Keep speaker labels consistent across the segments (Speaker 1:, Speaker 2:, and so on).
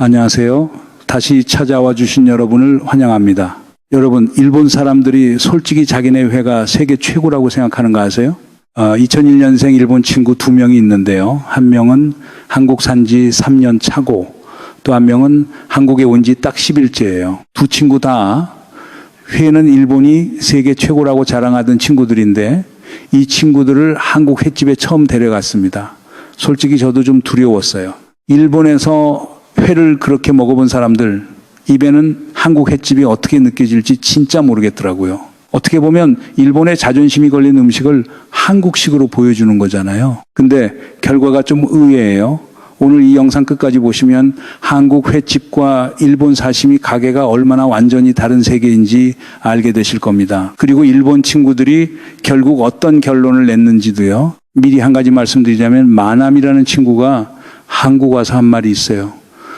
Speaker 1: 안녕하세요. 다시 찾아와 주신 여러분을 환영합니다. 여러분, 일본 사람들이 솔직히 자기네 회가 세계 최고라고 생각하는 거 아세요? 2001년생 일본 친구 2명이 있는데요. 한 명은 한국 산지 3년 차고 또 한 명은 한국에 온 지 딱 10일째예요. 두 친구 다 회는 일본이 세계 최고라고 자랑하던 친구들인데 이 친구들을 한국 횟집에 처음 데려갔습니다. 솔직히 저도 좀 두려웠어요. 일본에서 회를 그렇게 먹어본 사람들 입에는 한국 횟집이 어떻게 느껴질지 진짜 모르겠더라고요. 어떻게 보면 일본의 자존심이 걸린 음식을 한국식으로 보여주는 거잖아요. 근데 결과가 좀 의외예요. 오늘 이 영상 끝까지 보시면 한국 횟집과 일본 사시미 가게가 얼마나 완전히 다른 세계인지 알게 되실 겁니다. 그리고 일본 친구들이 결국 어떤 결론을 냈는지도요. 미리 한 가지 말씀드리자면 마남이라는 친구가 한국 와서 한 말이 있어요.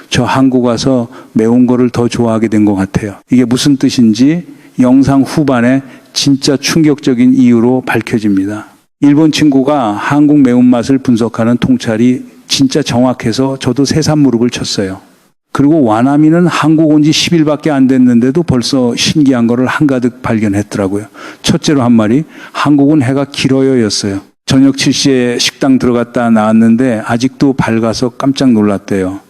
Speaker 1: 저 한국 와서 매운 거를 더 좋아하게 된 것 같아요. 이게 무슨 뜻인지 영상 후반에 진짜 충격적인 이유로 밝혀집니다. 일본 친구가 한국 매운맛을 분석하는 통찰이 진짜 정확해서 저도 새삼 무릎을 쳤어요. 그리고 와나미는 한국 온 지 10일밖에 안 됐는데도 벌써 신기한 거를 한가득 발견했더라고요. 첫째로 한 말이 한국은 해가 길어요 였어요. 저녁 7시에 식당 들어갔다 나왔는데 아직도 밝아서 깜짝 놀랐대요.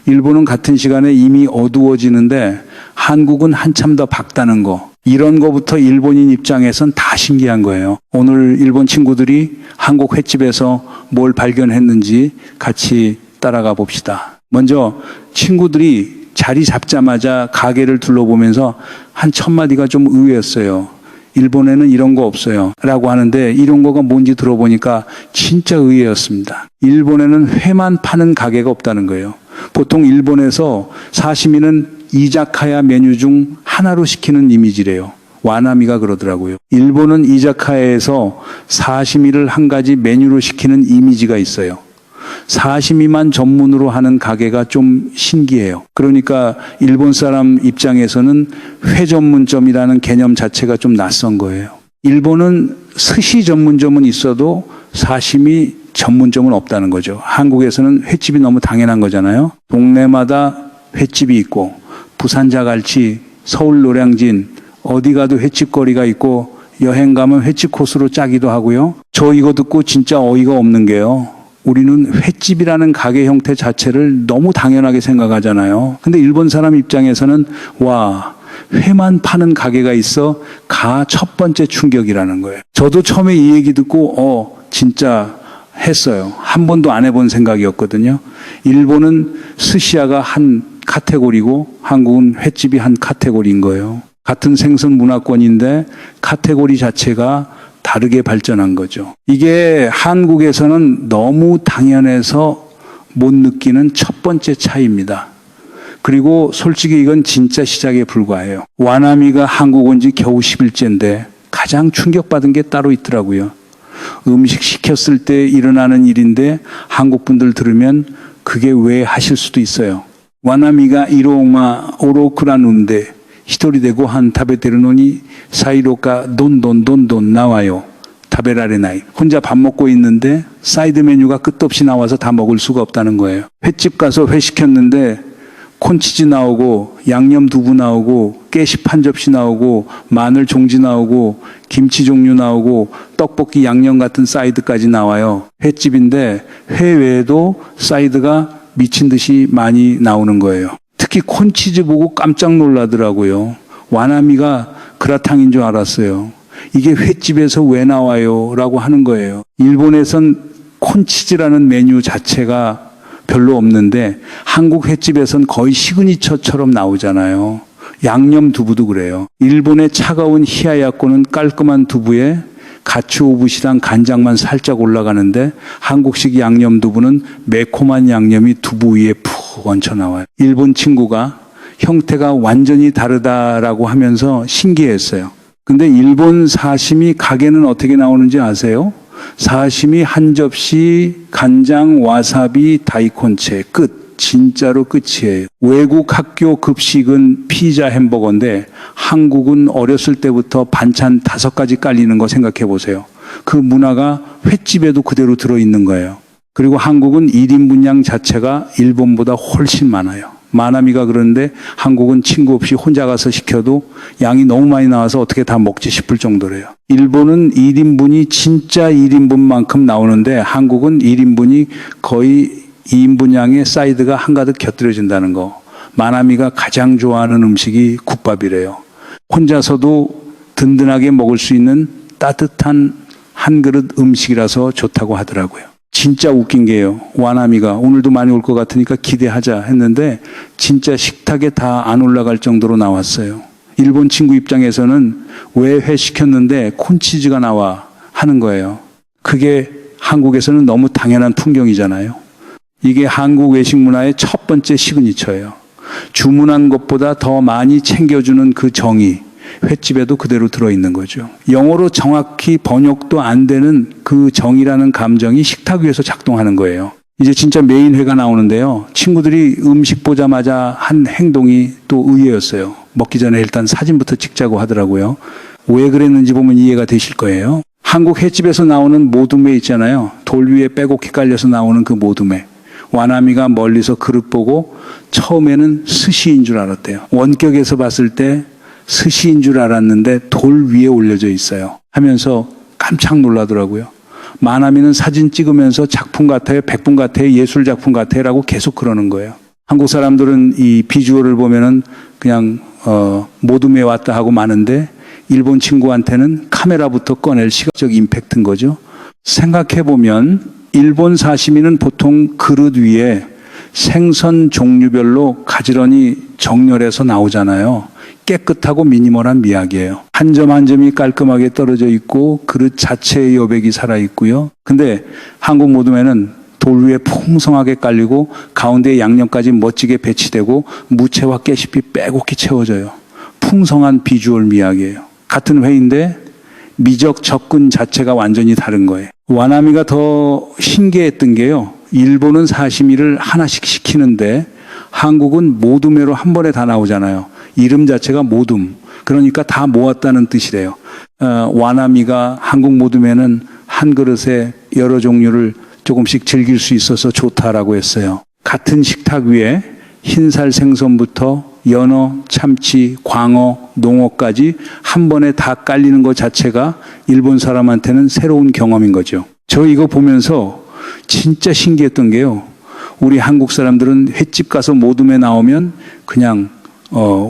Speaker 1: 일본은 같은 시간에 이미 어두워지는데 한국은 한참 더 밝다는 거. 이런 거부터 일본인 입장에선 다 신기한 거예요. 오늘 일본 친구들이 한국 횟집에서 뭘 발견했는지 같이 따라가 봅시다. 먼저 친구들이 자리 잡자마자 가게를 둘러보면서 한 첫 마디가 좀 의외였어요. 일본에는 이런 거 없어요 라고 하는데 이런 거가 뭔지 들어보니까 진짜 의외였습니다. 일본에는 회만 파는 가게가 없다는 거예요. 보통 일본에서 사시미는 이자카야 메뉴 중 하나로 시키는 이미지래요. 와나미가 그러더라고요. 일본은 이자카야에서 사시미를 한 가지 메뉴로 시키는 이미지가 있어요. 사시미만 전문으로 하는 가게가 좀 신기해요. 그러니까 일본 사람 입장에서는 회 전문점이라는 개념 자체가 좀 낯선 거예요. 일본은 스시 전문점은 있어도 사시미 전문점은 없다는 거죠. 한국에서는 횟집이 너무 당연한 거잖아요. 동네마다 횟집이 있고 부산 자갈치, 서울 노량진 어디 가도 횟집거리가 있고 여행 가면 횟집 코스로 짜기도 하고요. 저 이거 듣고 진짜 어이가 없는 게요. 우리는 횟집이라는 가게 형태 자체를 너무 당연하게 생각하잖아요. 근데 일본 사람 입장에서는 와, 회만 파는 가게가 있어 가 첫 번째 충격이라는 거예요. 저도 처음에 이 얘기 듣고 진짜 했어요. 한 번도 안 해본 생각이었거든요. 일본은 스시야가 한 카테고리고 한국은 횟집이 한 카테고리인 거예요. 같은 생선 문화권인데 카테고리 자체가 다르게 발전한 거죠. 이게 한국에서는 너무 당연해서 못 느끼는 첫 번째 차이입니다. 그리고 솔직히 이건 진짜 시작에 불과해요. 와나미가 한국 온 지 겨우 10일째인데 가장 충격받은 게 따로 있더라고요. 음식 시켰을 때 일어나는 일인데 한국 분들 들으면 그게 왜 하실 수도 있어요. 와나미가 이로마 오로쿠라는데 히토리데 고한 타베테르노니 사이로가 돈돈돈돈 나와요. 타베라레나이. 혼자 밥 먹고 있는데 사이드 메뉴가 끝도 없이 나와서 다 먹을 수가 없다는 거예요. 횟집 가서 회 시켰는데 콘치즈 나오고 양념 두부 나오고 깨십 한 접시 나오고 마늘 종지 나오고 김치 종류 나오고 떡볶이 양념 같은 사이드까지 나와요. 횟집인데 회 외에도 사이드가 미친 듯이 많이 나오는 거예요. 특히 콘치즈 보고 깜짝 놀라더라고요. 와나미가 그라탕인 줄 알았어요. 이게 횟집에서 왜 나와요? 라고 하는 거예요. 일본에선 콘치즈라는 메뉴 자체가 별로 없는데 한국 횟집에선 거의 시그니처처럼 나오잖아요. 양념 두부도 그래요. 일본의 차가운 히야야코는 깔끔한 두부에 가츠오부시랑 간장만 살짝 올라가는데 한국식 양념 두부는 매콤한 양념이 두부 위에 푹 얹혀 나와요. 일본 친구가 형태가 완전히 다르다라고 하면서 신기했어요. 근데 일본 사시미 가게는 어떻게 나오는지 아세요? 사시미 한 접시, 간장, 와사비, 다이콘채 끝. 진짜로 끝이에요. 외국 학교 급식은 피자 햄버거인데 한국은 어렸을 때부터 반찬 5가지 깔리는 거 생각해 보세요. 그 문화가 횟집에도 그대로 들어있는 거예요. 그리고 한국은 1인분량 자체가 일본보다 훨씬 많아요. 마나미가 그러는데 한국은 친구 없이 혼자 가서 시켜도 양이 너무 많이 나와서 어떻게 다 먹지 싶을 정도래요. 일본은 1인분이 진짜 1인분만큼 나오는데 한국은 1인분이 거의 2인분 양의 사이드가 한가득 곁들여진다는 거. 마나미가 가장 좋아하는 음식이 국밥이래요. 혼자서도 든든하게 먹을 수 있는 따뜻한 한 그릇 음식이라서 좋다고 하더라고요. 진짜 웃긴 게요. 와나미가 오늘도 많이 올 것 같으니까 기대하자 했는데 진짜 식탁에 다 안 올라갈 정도로 나왔어요. 일본 친구 입장에서는 왜 회 시켰는데 콘치즈가 나와 하는 거예요. 그게 한국에서는 너무 당연한 풍경이잖아요. 이게 한국 외식 문화의 첫 번째 시그니처예요. 주문한 것보다 더 많이 챙겨주는 그 정이 횟집에도 그대로 들어있는 거죠. 영어로 정확히 번역도 안 되는 그 정이라는 감정이 식탁 위에서 작동하는 거예요. 이제 진짜 메인 회가 나오는데요. 친구들이 음식 보자마자 한 행동이 또 의외였어요. 먹기 전에 일단 사진부터 찍자고 하더라고요. 왜 그랬는지 보면 이해가 되실 거예요. 한국 횟집에서 나오는 모둠회 있잖아요. 돌 위에 빼곡히 깔려서 나오는 그 모둠회. 와나미가 멀리서 그릇 보고 처음에는 스시인 줄 알았대요. 원격에서 봤을 때 스시인 줄 알았는데 돌 위에 올려져 있어요. 하면서 깜짝 놀라더라고요. 마나미는 사진 찍으면서 작품 같아요, 백분 같아요, 예술 작품 같아요 라고 계속 그러는 거예요. 한국 사람들은 이 비주얼을 보면은 그냥 모둠에 왔다 하고 마는데 일본 친구한테는 카메라부터 꺼낼 시각적 임팩트인 거죠. 생각해보면 일본 사시미는 보통 그릇 위에 생선 종류별로 가지런히 정렬해서 나오잖아요. 깨끗하고 미니멀한 미학이에요. 한 점 한 점이 깔끔하게 떨어져 있고 그릇 자체의 여백이 살아있고요. 근데 한국 모둠에는 돌 위에 풍성하게 깔리고 가운데에 양념까지 멋지게 배치되고 무채와 깨씹이 빼곡히 채워져요. 풍성한 비주얼 미학이에요. 같은 회인데 미적 접근 자체가 완전히 다른 거예요. 와나미가 더 신기했던 게요. 일본은 사시미를 하나씩 시키는데 한국은 모둠회로 한 번에 다 나오잖아요. 이름 자체가 모둠. 그러니까 다 모았다는 뜻이래요. 와나미가 한국 모둠회는 한 그릇에 여러 종류를 조금씩 즐길 수 있어서 좋다라고 했어요. 같은 식탁 위에 흰살 생선부터 연어, 참치, 광어, 농어까지 한 번에 다 깔리는 것 자체가 일본 사람한테는 새로운 경험인 거죠. 저 이거 보면서 진짜 신기했던 게요. 우리 한국 사람들은 횟집 가서 모둠에 나오면 그냥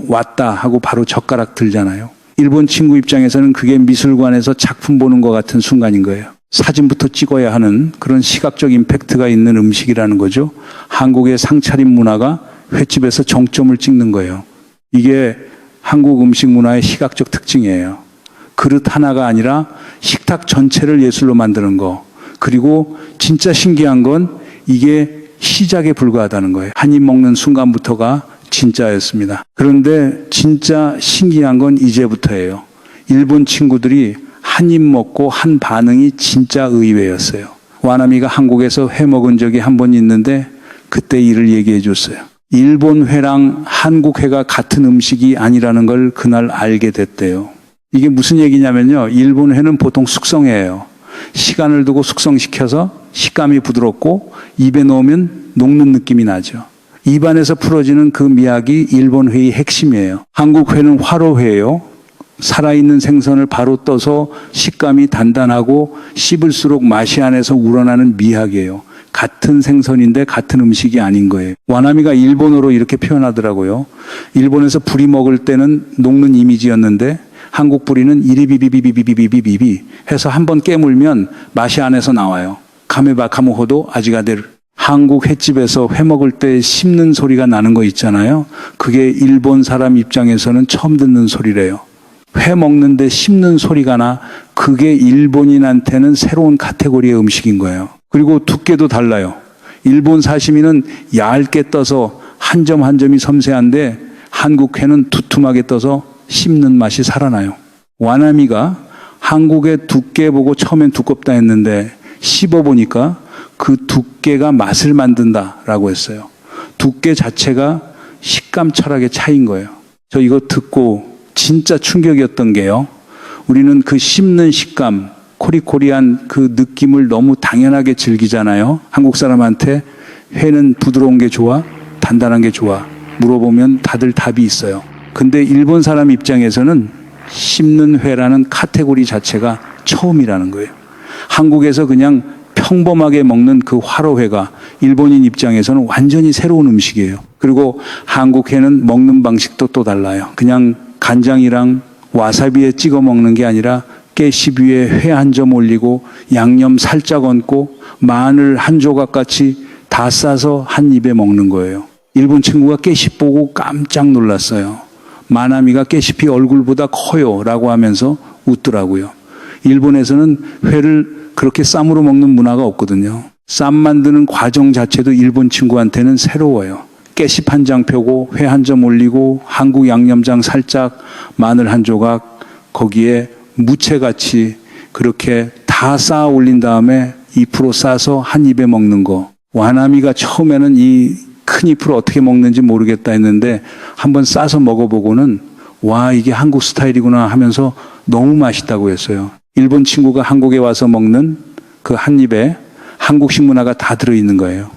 Speaker 1: 왔다 하고 바로 젓가락 들잖아요. 일본 친구 입장에서는 그게 미술관에서 작품 보는 것 같은 순간인 거예요. 사진부터 찍어야 하는 그런 시각적 임팩트가 있는 음식이라는 거죠. 한국의 상차림 문화가 횟집에서 정점을 찍는 거예요. 이게 한국 음식 문화의 시각적 특징이에요. 그릇 하나가 아니라 식탁 전체를 예술로 만드는 거. 그리고 진짜 신기한 건 이게 시작에 불과하다는 거예요. 한 입 먹는 순간부터가 진짜였습니다. 그런데 진짜 신기한 건 이제부터예요. 일본 친구들이 한 입 먹고 한 반응이 진짜 의외였어요. 와나미가 한국에서 회 먹은 적이 한 번 있는데 그때 이를 얘기해 줬어요. 일본 회랑 한국 회가 같은 음식이 아니라는 걸 그날 알게 됐대요. 이게 무슨 얘기냐면요. 일본 회는 보통 숙성회예요. 시간을 두고 숙성시켜서 식감이 부드럽고 입에 넣으면 녹는 느낌이 나죠. 입안에서 풀어지는 그 미학이 일본 회의 핵심이에요. 한국 회는 화로회예요. 살아있는 생선을 바로 떠서 식감이 단단하고 씹을수록 맛이 안에서 우러나는 미학이에요. 같은 생선인데 같은 음식이 아닌 거예요. 와나미가 일본어로 이렇게 표현하더라고요. 일본에서 부리 먹을 때는 녹는 이미지였는데 한국 부리는 이리비비비비비비비비 해서 한번 깨물면 맛이 안에서 나와요. 카메바 카모호도 아지가데르. 한국 횟집에서 회 먹을 때 씹는 소리가 나는 거 있잖아요. 그게 일본 사람 입장에서는 처음 듣는 소리래요. 회 먹는데 씹는 소리가 나. 그게 일본인한테는 새로운 카테고리의 음식인 거예요. 그리고 두께도 달라요. 일본 사시미는 얇게 떠서 한 점 한 점이 섬세한데 한국 회는 두툼하게 떠서 씹는 맛이 살아나요. 와나미가 한국의 두께 보고 처음엔 두껍다 했는데 씹어보니까 그 두께가 맛을 만든다라고 했어요. 두께 자체가 식감 철학의 차이인 거예요. 저 이거 듣고 진짜 충격이었던 게요. 우리는 그 씹는 식감, 코리코리한 그 느낌을 너무 당연하게 즐기잖아요. 한국 사람한테 회는 부드러운 게 좋아, 단단한 게 좋아. 물어보면 다들 답이 있어요. 근데 일본 사람 입장에서는 씹는 회라는 카테고리 자체가 처음이라는 거예요. 한국에서 그냥 평범하게 먹는 그 화로회가 일본인 입장에서는 완전히 새로운 음식이에요. 그리고 한국 회는 먹는 방식도 또 달라요. 그냥 간장이랑 와사비에 찍어 먹는 게 아니라 깨씹 위에 회 한 점 올리고 양념 살짝 얹고 마늘 한 조각 같이 다 싸서 한 입에 먹는 거예요. 일본 친구가 깨씹 보고 깜짝 놀랐어요. 마나미가 깨씹이 얼굴보다 커요 라고 하면서 웃더라고요. 일본에서는 회를 그렇게 쌈으로 먹는 문화가 없거든요. 쌈 만드는 과정 자체도 일본 친구한테는 새로워요. 깨씹 한 장 펴고 회 한 점 올리고 한국 양념장 살짝 마늘 한 조각 거기에 무채같이 그렇게 다 쌓아 올린 다음에 잎으로 싸서 한 입에 먹는 거. 와나미가 처음에는 이 큰 잎으로 어떻게 먹는지 모르겠다 했는데 한번 싸서 먹어보고는 와 이게 한국 스타일이구나 하면서 너무 맛있다고 했어요. 일본 친구가 한국에 와서 먹는 그 한 입에 한국식 문화가 다 들어있는 거예요.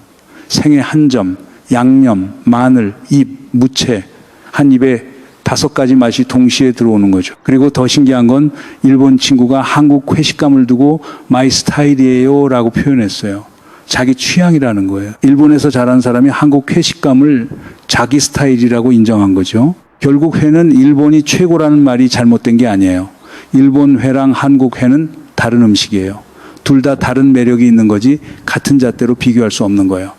Speaker 1: 생애 한 점, 양념, 마늘, 잎, 무채 한 입에 5가지 맛이 동시에 들어오는 거죠. 그리고 더 신기한 건 일본 친구가 한국 회식감을 두고 마이 스타일이에요 라고 표현했어요. 자기 취향이라는 거예요. 일본에서 자란 사람이 한국 회식감을 자기 스타일이라고 인정한 거죠. 결국 회는 일본이 최고라는 말이 잘못된 게 아니에요. 일본 회랑 한국 회는 다른 음식이에요. 둘 다 다른 매력이 있는 거지 같은 잣대로 비교할 수 없는 거예요.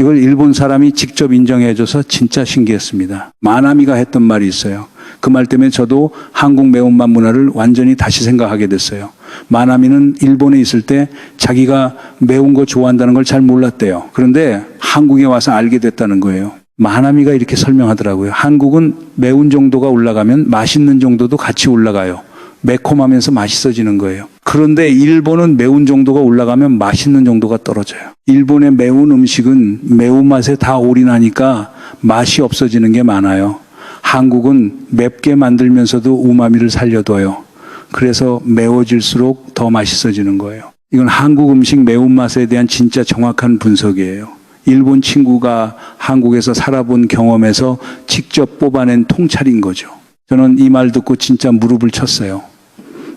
Speaker 1: 이걸 일본 사람이 직접 인정해줘서 진짜 신기했습니다. 마나미가 했던 말이 있어요. 그 말 때문에 저도 한국 매운맛 문화를 완전히 다시 생각하게 됐어요. 마나미는 일본에 있을 때 자기가 매운 거 좋아한다는 걸 잘 몰랐대요. 그런데 한국에 와서 알게 됐다는 거예요. 마나미가 이렇게 설명하더라고요. 한국은 매운 정도가 올라가면 맛있는 정도도 같이 올라가요. 매콤하면서 맛있어지는 거예요. 그런데 일본은 매운 정도가 올라가면 맛있는 정도가 떨어져요. 일본의 매운 음식은 매운맛에 다 올인하니까 맛이 없어지는 게 많아요. 한국은 맵게 만들면서도 우마미를 살려둬요. 그래서 매워질수록 더 맛있어지는 거예요. 이건 한국 음식 매운맛에 대한 진짜 정확한 분석이에요. 일본 친구가 한국에서 살아본 경험에서 직접 뽑아낸 통찰인 거죠. 저는 이 말 듣고 진짜 무릎을 쳤어요.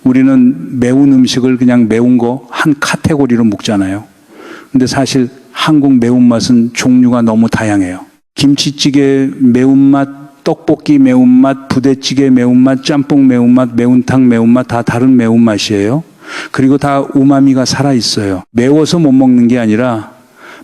Speaker 1: 우리는 매운 음식을 그냥 매운 거 한 카테고리로 묶잖아요. 근데 사실 한국 매운맛은 종류가 너무 다양해요. 김치찌개 매운맛, 떡볶이 매운맛, 부대찌개 매운맛, 짬뽕 매운맛, 매운탕 매운맛 다 다른 매운맛이에요. 그리고 다 우마미가 살아있어요. 매워서 못 먹는 게 아니라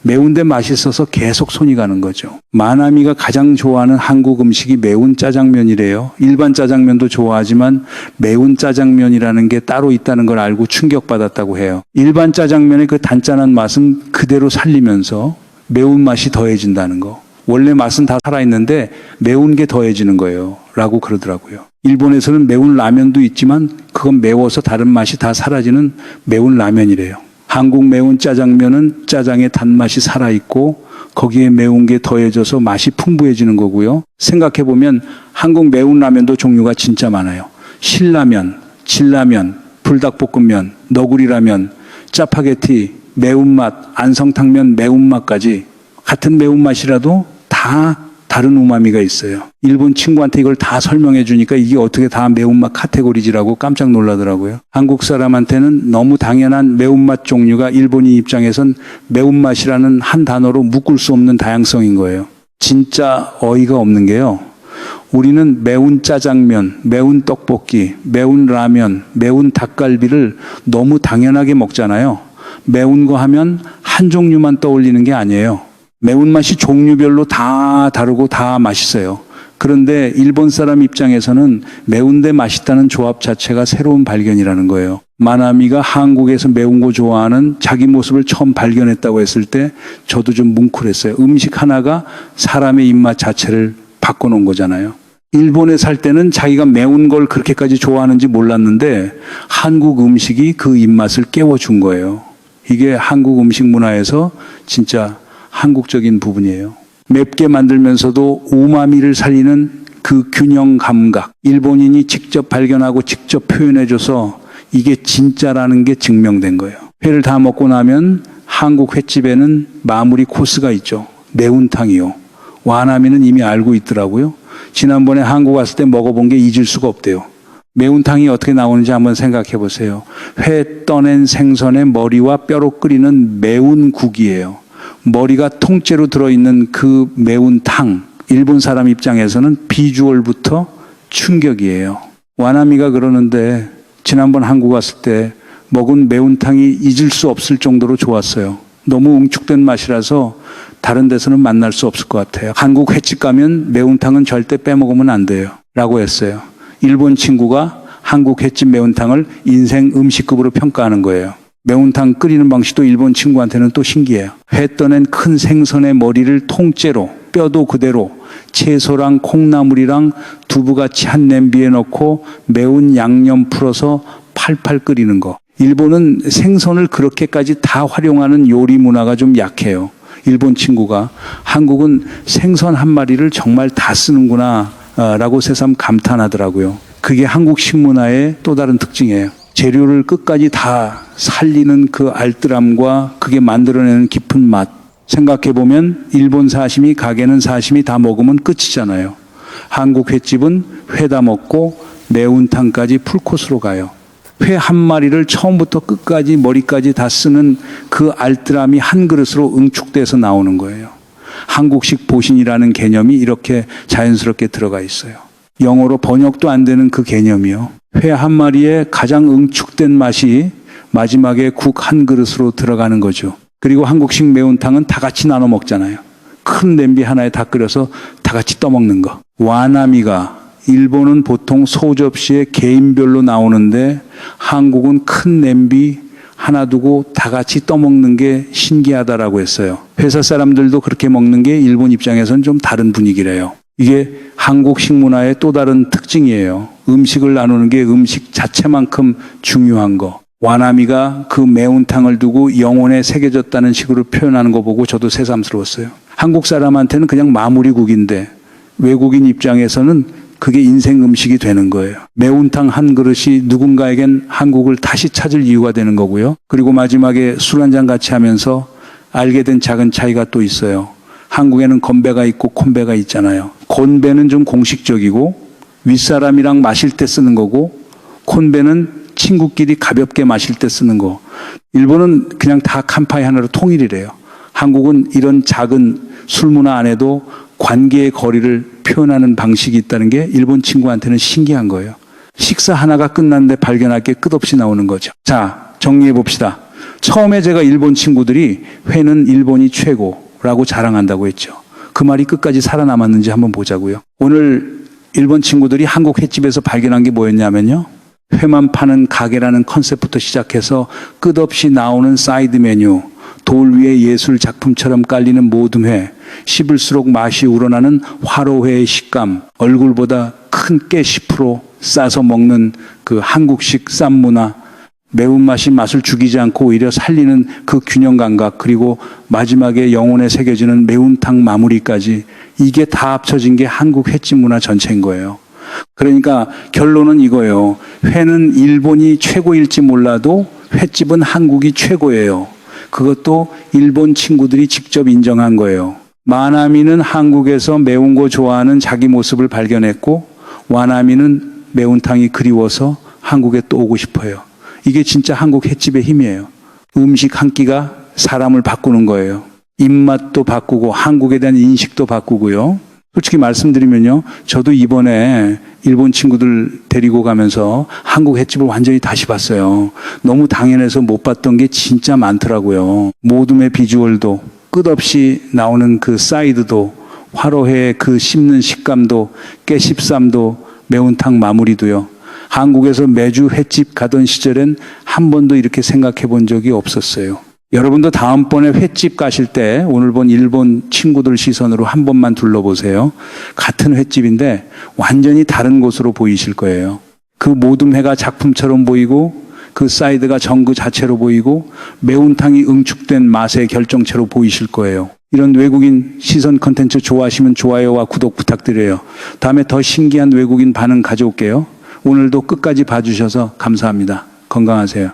Speaker 1: 매운데 맛있어서 계속 손이 가는 거죠. 마나미가 가장 좋아하는 한국 음식이 매운 짜장면이래요. 일반 짜장면도 좋아하지만 매운 짜장면이라는 게 따로 있다는 걸 알고 충격받았다고 해요. 일반 짜장면의 그 단짠한 맛은 그대로 살리면서 매운맛이 더해진다는 거. 원래 맛은 다 살아있는데 매운 게 더해지는 거예요. 라고 그러더라고요. 일본에서는 매운 라면도 있지만 그건 매워서 다른 맛이 다 사라지는 매운 라면이래요. 한국 매운 짜장면은 짜장의 단맛이 살아있고 거기에 매운 게 더해져서 맛이 풍부해지는 거고요. 생각해보면 한국 매운 라면도 종류가 진짜 많아요. 신라면, 진라면, 불닭볶음면, 너구리라면, 짜파게티, 매운맛, 안성탕면 매운맛까지 같은 매운맛이라도 다 다른 우마미가 있어요. 일본 친구한테 이걸 다 설명해 주니까 이게 어떻게 다 매운맛 카테고리지라고 깜짝 놀라더라고요. 한국 사람한테는 너무 당연한 매운맛 종류가 일본인 입장에선 매운맛이라는 한 단어로 묶을 수 없는 다양성인 거예요. 진짜 어이가 없는 게요. 우리는 매운 짜장면, 매운 떡볶이, 매운 라면, 매운 닭갈비를 너무 당연하게 먹잖아요. 매운 거 하면 한 종류만 떠올리는 게 아니에요. 매운맛이 종류별로 다 다르고 다 맛있어요. 그런데 일본 사람 입장에서는 매운데 맛있다는 조합 자체가 새로운 발견이라는 거예요. 마나미가 한국에서 매운 거 좋아하는 자기 모습을 처음 발견했다고 했을 때 저도 좀 뭉클했어요. 음식 하나가 사람의 입맛 자체를 바꿔놓은 거잖아요. 일본에 살 때는 자기가 매운 걸 그렇게까지 좋아하는지 몰랐는데 한국 음식이 그 입맛을 깨워준 거예요. 이게 한국 음식 문화에서 진짜 한국적인 부분이에요. 맵게 만들면서도 우마미를 살리는 그 균형 감각. 일본인이 직접 발견하고 직접 표현해줘서 이게 진짜라는 게 증명된 거예요. 회를 다 먹고 나면 한국 횟집에는 마무리 코스가 있죠. 매운탕이요. 와나미는 이미 알고 있더라고요. 지난번에 한국 왔을 때 먹어본 게 잊을 수가 없대요. 매운탕이 어떻게 나오는지 한번 생각해 보세요. 회 떠낸 생선의 머리와 뼈로 끓이는 매운 국이에요. 머리가 통째로 들어있는 그 매운 탕. 일본 사람 입장에서는 비주얼부터 충격이에요. 와나미가 그러는데 지난번 한국 왔을 때 먹은 매운탕이 잊을 수 없을 정도로 좋았어요. 너무 응축된 맛이라서 다른 데서는 만날 수 없을 것 같아요. 한국 횟집 가면 매운탕은 절대 빼먹으면 안 돼요. 라고 했어요. 일본 친구가 한국 횟집 매운탕을 인생 음식급으로 평가하는 거예요. 매운탕 끓이는 방식도 일본 친구한테는 또 신기해요. 회 떠낸 큰 생선의 머리를 통째로 뼈도 그대로 채소랑 콩나물이랑 두부같이 한 냄비에 넣고 매운 양념 풀어서 팔팔 끓이는 거. 일본은 생선을 그렇게까지 다 활용하는 요리 문화가 좀 약해요. 일본 친구가 한국은 생선 한 마리를 정말 다 쓰는구나 라고 새삼 감탄하더라고요. 그게 한국 식문화의 또 다른 특징이에요. 재료를 끝까지 다 살리는 그 알뜰함과 그게 만들어내는 깊은 맛. 생각해보면 일본 사시미, 가게는 사시미 다 먹으면 끝이잖아요. 한국 횟집은 회 다 먹고 매운탕까지 풀코스로 가요. 회 한 마리를 처음부터 끝까지 머리까지 다 쓰는 그 알뜰함이 한 그릇으로 응축돼서 나오는 거예요. 한국식 보신이라는 개념이 이렇게 자연스럽게 들어가 있어요. 영어로 번역도 안 되는 그 개념이요. 회 한 마리에 가장 응축된 맛이 마지막에 국 한 그릇으로 들어가는 거죠. 그리고 한국식 매운탕은 다 같이 나눠 먹잖아요. 큰 냄비 하나에 다 끓여서 다 같이 떠먹는 거. 와나미가 일본은 보통 소접시에 개인별로 나오는데 한국은 큰 냄비 하나 두고 다 같이 떠먹는 게 신기하다라고 했어요. 회사 사람들도 그렇게 먹는 게 일본 입장에서는 좀 다른 분위기래요. 이게 한국 식문화의 또 다른 특징이에요. 음식을 나누는 게 음식 자체만큼 중요한 거. 와나미가 그 매운탕을 두고 영혼에 새겨졌다는 식으로 표현하는 거 보고 저도 새삼스러웠어요. 한국 사람한테는 그냥 마무리국인데 외국인 입장에서는 그게 인생 음식이 되는 거예요. 매운탕 한 그릇이 누군가에겐 한국을 다시 찾을 이유가 되는 거고요. 그리고 마지막에 술 한잔 같이 하면서 알게 된 작은 차이가 또 있어요. 한국에는 건배가 있고 콘배가 있잖아요. 건배는 좀 공식적이고 윗사람이랑 마실 때 쓰는 거고 콘배는 친구끼리 가볍게 마실 때 쓰는 거. 일본은 그냥 다 칸파이 하나로 통일이래요. 한국은 이런 작은 술 문화 안에도 관계의 거리를 표현하는 방식이 있다는 게 일본 친구한테는 신기한 거예요. 식사 하나가 끝났는데 발견할 게 끝없이 나오는 거죠. 자, 정리해 봅시다. 처음에 제가 일본 친구들이 회는 일본이 최고라고 자랑한다고 했죠. 그 말이 끝까지 살아남았는지 한번 보자고요. 오늘 일본 친구들이 한국 횟집에서 발견한 게 뭐였냐면요. 회만 파는 가게라는 컨셉부터 시작해서 끝없이 나오는 사이드 메뉴, 돌 위에 예술 작품처럼 깔리는 모든 회, 씹을수록 맛이 우러나는 화로회의 식감, 얼굴보다 큰 깨 10% 싸서 먹는 그 한국식 쌈 문화, 매운맛이 맛을 죽이지 않고 오히려 살리는 그 균형 감각, 그리고 마지막에 영혼에 새겨지는 매운탕 마무리까지 이게 다 합쳐진 게 한국 횟집 문화 전체인 거예요. 그러니까 결론은 이거예요. 회는 일본이 최고일지 몰라도 횟집은 한국이 최고예요. 그것도 일본 친구들이 직접 인정한 거예요. 마나미는 한국에서 매운 거 좋아하는 자기 모습을 발견했고 와나미는 매운탕이 그리워서 한국에 또 오고 싶어요. 이게 진짜 한국 횟집의 힘이에요. 음식 한 끼가 사람을 바꾸는 거예요. 입맛도 바꾸고 한국에 대한 인식도 바꾸고요. 솔직히 말씀드리면요. 저도 이번에 일본 친구들 데리고 가면서 한국 횟집을 완전히 다시 봤어요. 너무 당연해서 못 봤던 게 진짜 많더라고요. 모둠의 비주얼도 끝없이 나오는 그 사이드도 화로회의 그 씹는 식감도 깨씹쌈도 매운탕 마무리도요. 한국에서 매주 횟집 가던 시절엔 한 번도 이렇게 생각해 본 적이 없었어요. 여러분도 다음번에 횟집 가실 때 오늘 본 일본 친구들 시선으로 한 번만 둘러보세요. 같은 횟집인데 완전히 다른 곳으로 보이실 거예요. 그 모든 회가 작품처럼 보이고 그 사이드가 정그 자체로 보이고 매운탕이 응축된 맛의 결정체로 보이실 거예요. 이런 외국인 시선 콘텐츠 좋아하시면 좋아요와 구독 부탁드려요. 다음에 더 신기한 외국인 반응 가져올게요. 오늘도 끝까지 봐주셔서 감사합니다. 건강하세요.